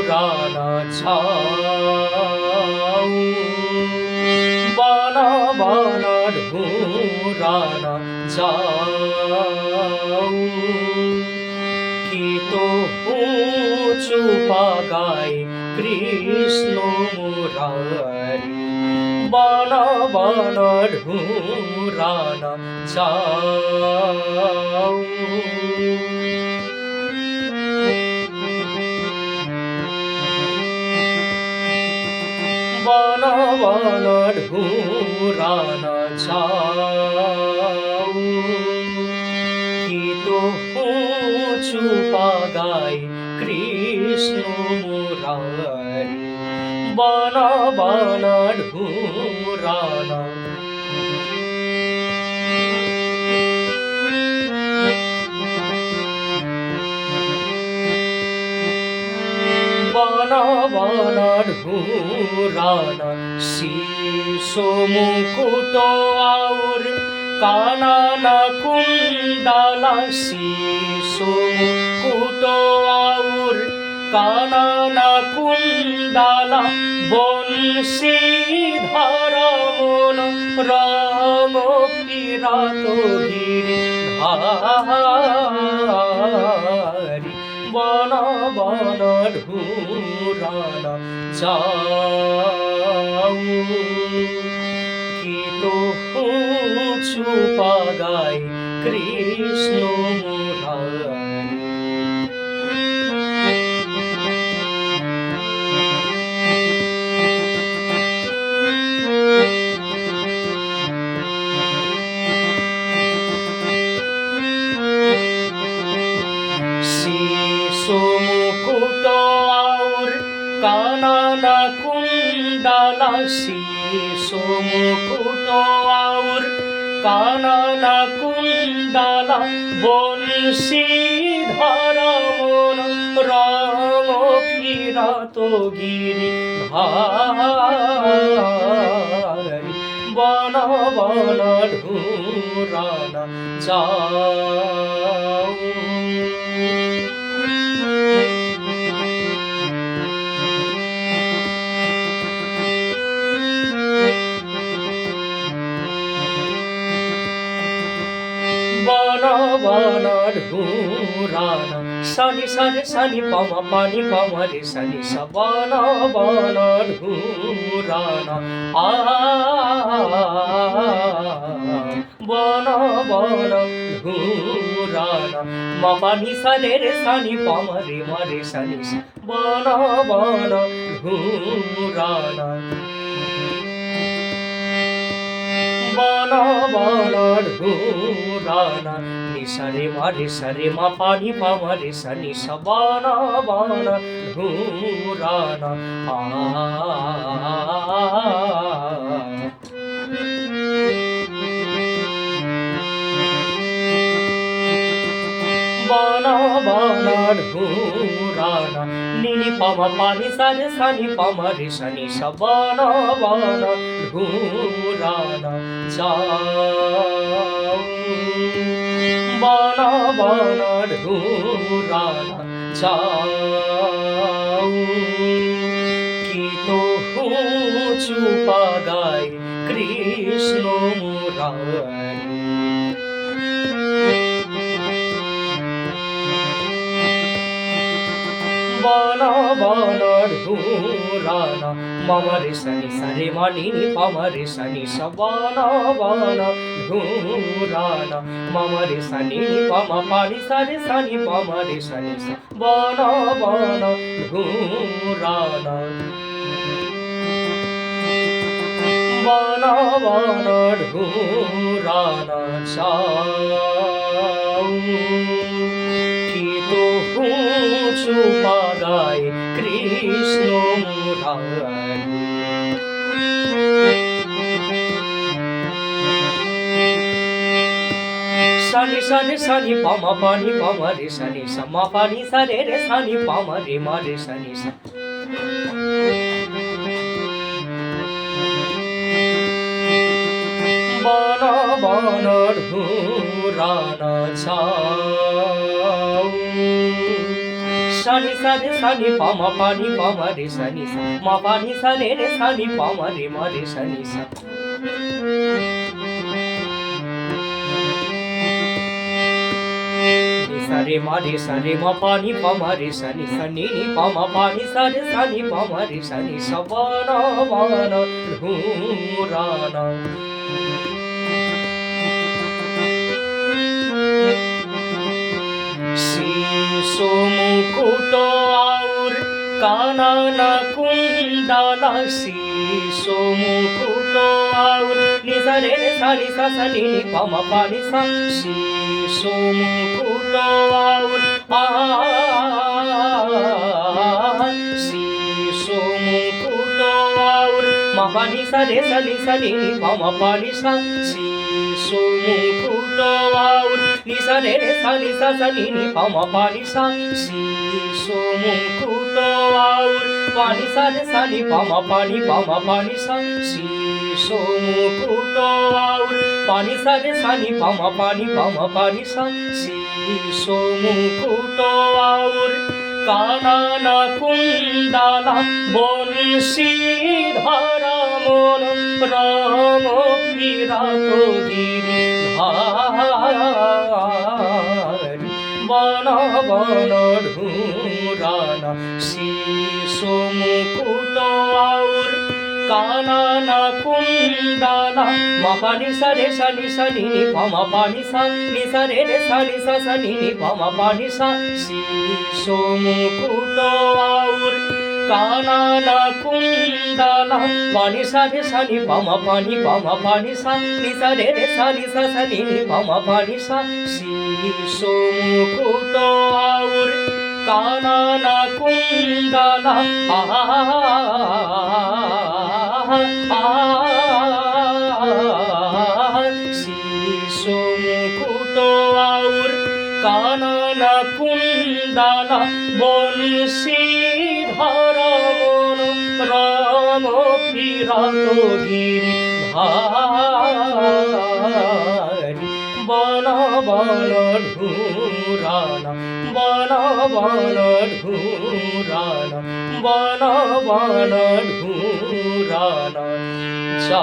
পুরানা ছাউ বানা বানা ঢুরানা যাও কি তো উঁচু পাগায় কৃষ্ণ মুরারি বানা বানা ঢুরানা যাও বানা বানা ঢুরানা যাও কি তো উঁচু পাগায় কৃষ্ণ মুরারি বানা বানা ঢুরানা বানা বানা ঢুরানা শীর্ষ মুকুট আউর কানানা কুণ্ডলা শীর্ষ মুকুট আউর কানানা কুণ্ডলা বংশীধর মন রঙ ফিরাত গিরি ধারি বানা বানা ঢুরানা যাও কি তো উঁচু পাগায় কৃষ্ণ মুরারি মুকুট আউর কানানা কুণ্ডলা শীর্ষ মুকুট আউর কানানা কুণ্ডলা বংশীধর মন রঙ ফিরাত গিরি ধারি বানা বানা ঢুরানা যাও বানা বানা ঢুরানা সানি সারে সানি পামা পানি পামা রে সানি সা বানা বানা ঢুরানা বানা বানা ঢুরানা মা পানি সারে রে সানি পামা রে মা রে সানি সা বানা বানা ঢুরানা বানা বানা ঢুরানা নিসারে মারে সারে মা পানি পামা রে সানি সা বানা বানা ঢুরানা বানা বানা ঢুরানা নিনি পামা পানি সারে সানি পামা রে সানি সা বানা বানা ঢুরানা যাও বানা বানা ঢুরানা যাও কি তো উঁচু পাগায় কৃষ্ণ মুরারি বানা বানা ঢুরানা মামা রে সানি সারে মানি পামা রে সানি সা বানা বানা ঢুরানা মামা রে সানি পামা পানি সারে সানি পামা রে সানি সা বানা বানা ঢুরানা বানা বানা ঢুরানা যাও কি তো উঁচু পাগায় কৃষ্ণ মুরারি সানি সারে সানি পামা পানি পামা রে সানি সা মা পানি সারে রে সানি পামা রে মা রে সানি সা বানা বানা ঢুরানা যাও সানি সা রে সানি পামা পানি পামা রে সানি সা মা পানি সা রে রে সানি পামা রে মা রে সানি সা sa re ma re sa re ma pa ni pa ma re sa ni pa ma pa ni sa ni pa ma re sa ni sa va na dhu ra na शीशो मुकुट और कानन कुंडला शीशो मुकुट और नि सा रे सा नि सा सा नि नि पा मा पा नि सा शीशो मुकुट और शीशो मुकुट और मा पा नि सा रे सा नि नि पा मा पा नि सा शीशो मुकुट और नि सा रे सा नि पा मा पा नि सा शीशो मुकुट और पा नि सा नि पा मा पा नि सा शीशो मुकुट और पा नि सा नि पा मा पा नि सा शीशो मुकुट और कानन कुंडला बंशीधर मन राम विराट गिरिधारी बन बन ढूराना शीशो मुकुट और कानन कुंडला मा पा नि सा रे सा नि पा मा पा नि सा रे सा नि पा मा पा नि सा शीशो मुकुट और कानन कुंडला पा नि सा नि पा मा पा नि सा रे सा नि पा मा पा नि सा शीशो मुकुट और कानन कुंडला शीशो मुकुट और कानन कुंडला बंशीधर मन राम विराट गिरिधारी बन बन ढूराना बन बन ढूराना बन बन ढूराना जा